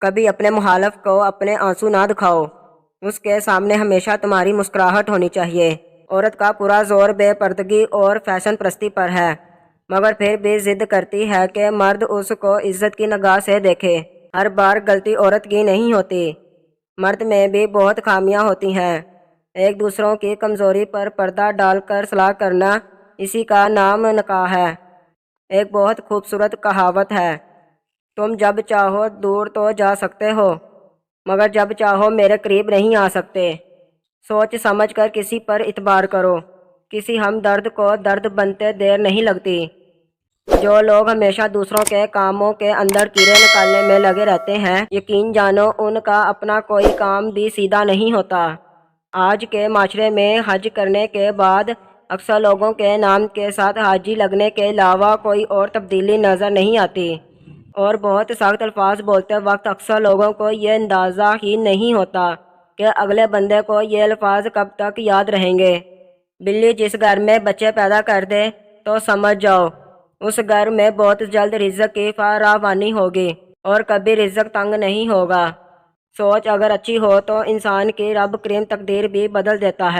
کبھی اپنے مخالف کو اپنے آنسو نہ دکھاؤ، اس کے سامنے ہمیشہ تمہاری مسکراہٹ ہونی چاہیے۔ عورت کا پورا زور بے پردگی اور فیشن پرستی پر ہے، مگر پھر بھی ضد کرتی ہے کہ مرد اس کو عزت کی نگاہ سے دیکھے۔ ہر بار غلطی عورت کی نہیں ہوتی، مرد میں بھی بہت خامیاں ہوتی ہیں۔ ایک دوسروں کی کمزوری پر پردہ ڈال کر صلاح کرنا، اسی کا نام نکاح ہے۔ ایک بہت خوبصورت کہاوت ہے، تم جب چاہو دور تو جا سکتے ہو، مگر جب چاہو میرے قریب نہیں آ سکتے۔ سوچ سمجھ کر کسی پر اعتبار کرو، کسی ہمدرد کو درد بنتے دیر نہیں لگتی۔ جو لوگ ہمیشہ دوسروں کے کاموں کے اندر کیڑے نکالنے میں لگے رہتے ہیں، یقین جانو ان کا اپنا کوئی کام بھی سیدھا نہیں ہوتا۔ آج کے معاشرے میں حج کرنے کے بعد اکثر لوگوں کے نام کے ساتھ حاجی لگنے کے علاوہ کوئی اور تبدیلی نظر نہیں آتی، اور بہت سخت الفاظ بولتے وقت اکثر لوگوں کو یہ اندازہ ہی نہیں ہوتا کہ اگلے بندے کو یہ الفاظ کب تک یاد رہیں گے۔ بلی جس گھر میں بچے پیدا کر دے تو سمجھ جاؤ اس گھر میں بہت جلد رزق کی فراوانی ہوگی اور کبھی رزق تنگ نہیں ہوگا۔ سوچ اگر اچھی ہو تو انسان کی رب کریم تقدیر بھی بدل دیتا ہے۔